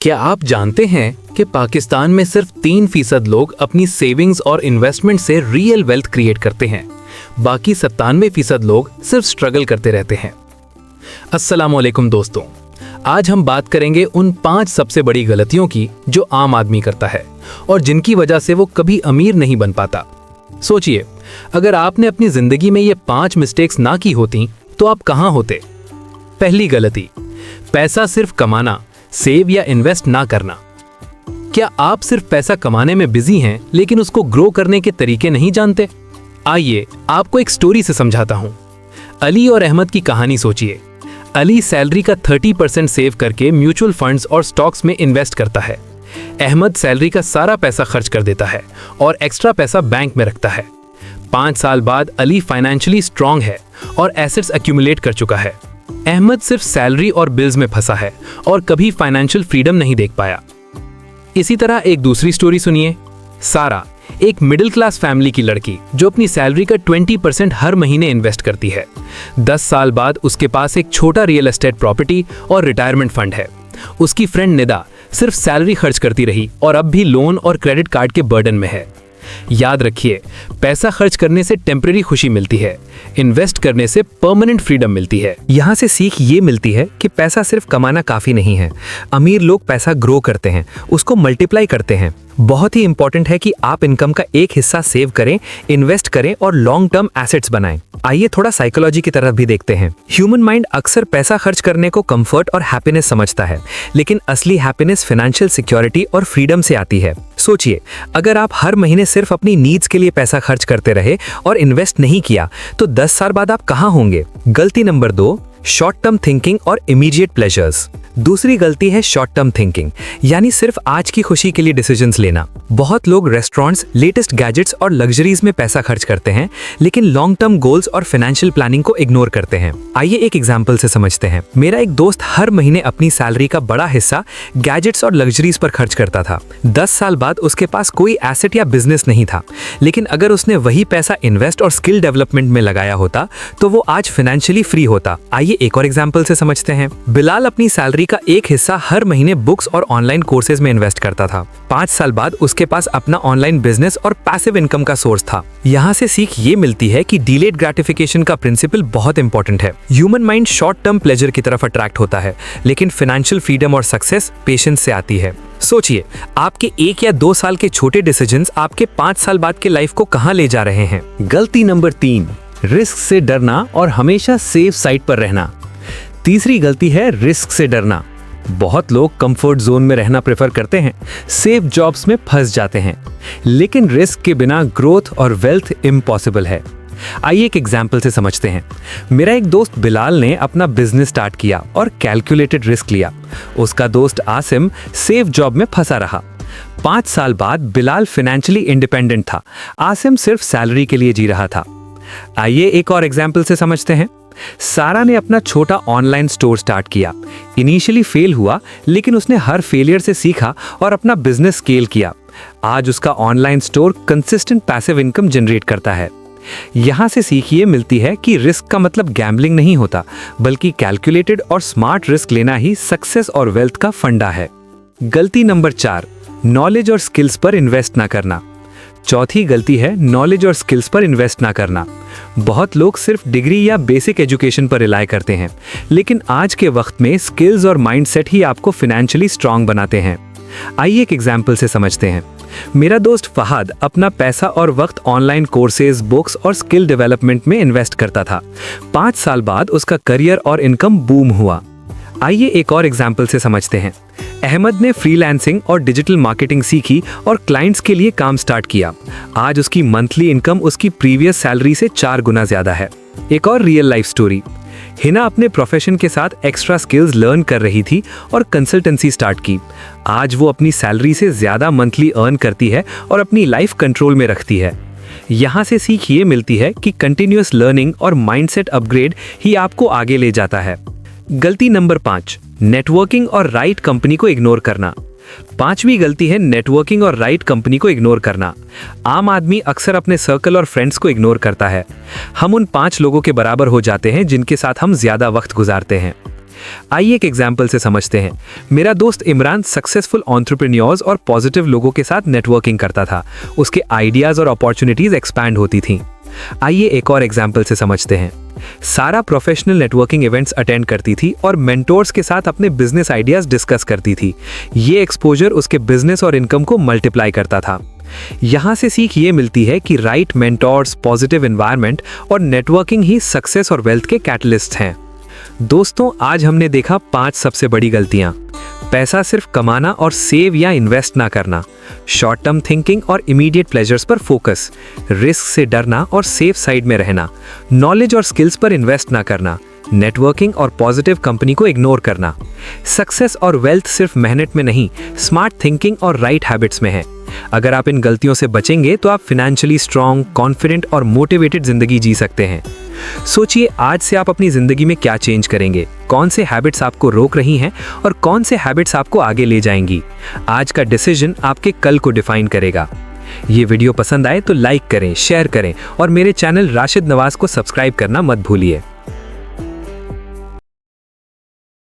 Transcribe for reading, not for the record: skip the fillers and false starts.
क्या आप जानते हैं कि पाकिस्तान में सिर्फ 3% लोग अपनी सेविंग्स और इन्वेस्टमेंट से रियल वेल्थ क्रिएट करते हैं, बाकी 97% लोग सिर्फ स्ट्रगल करते रहते हैं। अस्सलाम वालेकुम दोस्तों, आज हम बात करेंगे उन 5 सबसे बड़ी गलतियों की जो आम आदमी करता है और जिनकी वजह से वो कभी अमीर नहीं बन पाता। सोचिए, अगर आपने अपनी जिंदगी में ये 5 मिस्टेक्स ना की होती तो आप कहाँ होते। पहली गलती, पैसा सिर्फ कमाना, सेव या इन्वेस्ट ना करना। क्या आप सिर्फ पैसा कमाने में बिजी हैं लेकिन उसको ग्रो करने के तरीके नहीं जानते? आइए आपको एक स्टोरी से समझाता हूं। अली और अहमद की कहानी सोचिए। अली सैलरी का 30% सेव करके म्यूचुअल फंड्स और स्टॉक्स में इन्वेस्ट करता है। अहमद सैलरी का सारा पैसा खर्च कर देता है और एक्स्ट्रा पैसा बैंक में रखता है। 5 साल बाद अली फाइनेंशियली स्ट्रांग है और एसेट्स एक्यूमुलेट कर चुका है। अहमद सिर्फ सैलरी और बिल्स में फंसा है और कभी फाइनेंशियल फ्रीडम नहीं देख पाया। इसी तरह एक दूसरी स्टोरी सुनिए। सारा, एक मिडिल क्लास फैमिली की लड़की जो अपनी सैलरी का 20% हर महीने इन्वेस्ट करती है। 10 साल बाद उसके पास एक छोटा रियल एस्टेट प्रॉपर्टी और रिटायरमेंट फंड है। उसकी फ्रेंड निदा सिर्फ सैलरी खर्च करती रही और अब भी लोन और क्रेडिट कार्ड के बर्डन में है। याद रखिए, पैसा खर्च करने से टेम्परेरी खुशी मिलती है, इन्वेस्ट करने से परमानेंट फ्रीडम मिलती है। यहाँ से सीख ये मिलती है कि पैसा सिर्फ कमाना काफी नहीं है। अमीर लोग पैसा ग्रो करते हैं, उसको मल्टीप्लाई करते हैं। बहुत ही इंपॉर्टेंट है कि आप इनकम का एक हिस्सा सेव करें, इन्वेस्ट करें और लॉन्ग टर्म एसेट्स बनाएं। आइए थोड़ा साइकोलॉजी की तरफ भी देखते हैं। ह्यूमन माइंड अक्सर पैसा खर्च करने को कंफर्ट और हैप्पीनेस समझता है, लेकिन असली हैप्पीनेस फाइनेंशियल सिक्योरिटी और फ्रीडम से आती है। सोचिए, अगर आप हर महीने सिर्फ अपनी नीड्स के लिए पैसा खर्च करते रहे और इन्वेस्ट नहीं किया तो 10 साल बाद आप कहाँ होंगे। गलती नंबर 2, शॉर्ट टर्म थिंकिंग और इमीडिएट प्लेजर्स। दूसरी गलती है शॉर्ट टर्म थिंकिंग, यानी सिर्फ आज की खुशी के लिए डिसीजंस लेना। बहुत लोग रेस्टोरेंट्स, लेटेस्ट गैजेट्स और लग्जरीज में पैसा खर्च करते हैं, लेकिन लॉन्ग टर्म गोल्स और फाइनेंशियल प्लानिंग को इग्नोर करते हैं। आइए एक एग्जांपल से समझते हैं। मेरा एक दोस्त हर महीने अपनी सैलरी का बड़ा हिस्सा गैजेट्स और लग्जरीज पर खर्च करता था। 10 साल बाद उसके पास कोई एसेट या बिजनेस नहीं था, लेकिन अगर उसने वही पैसा इन्वेस्ट और स्किल डेवलपमेंट में लगाया होता तो वो आज फाइनेंशियली फ्री होता। आइए एक और एग्जांपल से समझते हैं। बिलाल अपनी सैलरी का एक हिस्सा हर महीने बुक्स और ऑनलाइन कोर्सेज में इन्वेस्ट करता था। 5 साल बाद उसके पास अपना ऑनलाइन बिजनेस और पैसिव इनकम का सोर्स था। यहाँ से सीख ये मिलती है कि डिलेड ग्रेटिफिकेशन का प्रिंसिपल बहुत इंपॉर्टेंट है। Human mind short term pleasure की तरफ अट्रैक्ट होता है, लेकिन फाइनेंशियल फ्रीडम और सक्सेस पेशेंस से आती है। सोचिए, आपके 1 या 2 साल के छोटे डिसीजंस आपके 5 साल बाद के लाइफ को कहाँ ले जा रहे हैं। गलती नंबर 3, रिस्क से डरना और हमेशा सेफ साइड पर रहना। तीसरी गलती है रिस्क से डरना। बहुत लोग कंफर्ट जोन में रहना प्रेफर करते हैं, सेफ जॉब्स में फंस जाते हैं, लेकिन रिस्क के बिना ग्रोथ और वेल्थ इम्पॉसिबल है। आइए एक एग्जाम्पल से समझते हैं। मेरा एक दोस्त बिलाल ने अपना बिजनेस स्टार्ट किया और कैलकुलेटेड रिस्क लिया। उसका दोस्त आसिम सेफ जॉब में फंसा रहा। 5 साल बाद बिलाल फाइनेंशियली इंडिपेंडेंट था, आसिम सिर्फ सैलरी के लिए जी रहा था। आइए एक और एग्जाम्पल से समझते हैं। सारा ने अपना छोटा ऑनलाइन स्टोर स्टार्ट किया। इनिशियली फेल हुआ, लेकिन उसने हर फेलियर से सीखा और अपना बिजनेस स्केल किया। आज उसका online store consistent passive income generate करता है। यहाँ से सीख ये मिलती है कि रिस्क का मतलब गैम्बलिंग नहीं होता, बल्कि कैलकुलेटेड और स्मार्ट रिस्क लेना ही सक्सेस और वेल्थ का फंडा है। गलती नंबर 4, नॉलेज और स्किल्स पर इन्वेस्ट ना करना। चौथी गलती है नॉलेज और स्किल्स पर इन्वेस्ट ना करना। बहुत लोग सिर्फ डिग्री या बेसिक एजुकेशन पर रिलाय करते हैं, लेकिन आज के वक्त में स्किल्स और माइंडसेट ही आपको फाइनेंशियली स्ट्रांग बनाते हैं। आइए एक एग्जांपल से समझते हैं। मेरा दोस्त फहाद अपना पैसा और वक्त ऑनलाइन कोर्सेज, बुक्स और स्किल डेवलपमेंट में इन्वेस्ट करता था। 5 साल बाद उसका करियर और इनकम बूम हुआ। आइए एक और एग्जाम्पल से समझते हैं। अहमद ने फ्रीलांसिंग और डिजिटल मार्केटिंग सीखी और क्लाइंट्स के लिए काम स्टार्ट किया। आज उसकी मंथली इनकम उसकी प्रीवियस सैलरी से 4 गुना ज्यादा है। एक और रियल लाइफ स्टोरी। हिना अपने प्रोफेशन के साथ एक्स्ट्रा स्किल्स लर्न कर रही थी और कंसल्टेंसी स्टार्ट की। आज वो अपनी सैलरी से ज्यादा मंथली अर्न करती है और अपनी लाइफ कंट्रोल में रखती है। यहाँ से सीख ये मिलती है कि कंटिन्यूअस लर्निंग और माइंडसेट अपग्रेड ही आपको आगे ले जाता है। गलती नंबर 5, नेटवर्किंग और राइट कंपनी को इग्नोर करना। 5वीं गलती है नेटवर्किंग और राइट कंपनी को इग्नोर करना। आम आदमी अक्सर अपने सर्कल और फ्रेंड्स को इग्नोर करता है। हम उन 5 लोगों के बराबर हो जाते हैं जिनके साथ हम ज्यादा वक्त गुजारते हैं। आइए एक एग्जाम्पल से समझते हैं। मेरा दोस्त इमरान सक्सेसफुल एंटरप्रेन्योर्स और पॉजिटिव लोगों के साथ नेटवर्किंग करता था। उसके आइडियाज और अपॉर्चुनिटीज एक्सपैंड होती थी। आइए एक और एग्जाम्पल से समझते हैं। सारा प्रोफेशनल नेटवर्किंग इवेंट्स अटेंड करती थी और मेंटोर्स के साथ अपने बिजनेस आइडियाज डिस्कस करती थी। ये एक्सपोजर उसके बिजनेस और इनकम को मल्टीप्लाई करता था। यहाँ से सीख ये मिलती है कि राइट मेंटोर्स, पॉजिटिव एनवायरनमेंट और नेटवर्किंग ही सक्सेस और वेल्थ के कैटलिस्ट हैं। दोस्तों, आज हमने देखा 5 सबसे बड़ी गलतियां। पैसा सिर्फ कमाना और सेव या इन्वेस्ट ना करना, शॉर्ट टर्म थिंकिंग और इमीडिएट प्लेजर्स पर फोकस, रिस्क से डरना और सेफ साइड में रहना, नॉलेज और स्किल्स पर इन्वेस्ट ना करना, नेटवर्किंग और पॉजिटिव कंपनी को इग्नोर करना। सक्सेस और वेल्थ सिर्फ मेहनत में नहीं, स्मार्ट थिंकिंग और राइट हैबिट्स में है। अगर आप इन गलतियों से बचेंगे तो आप फाइनेंशियली स्ट्रांग, कॉन्फिडेंट और मोटिवेटेड जिंदगी जी सकते हैं। सोचिए, आज से आप अपनी जिंदगी में क्या चेंज करेंगे, कौन से हैबिट्स आपको रोक रही हैं और कौन से हैबिट्स आपको आगे ले जाएंगी। आज का डिसीजन आपके कल को डिफाइन करेगा। ये वीडियो पसंद आए तो लाइक करें, शेयर करें और मेरे चैनल राशिद नवाज को सब्सक्राइब करना मत भूलिए।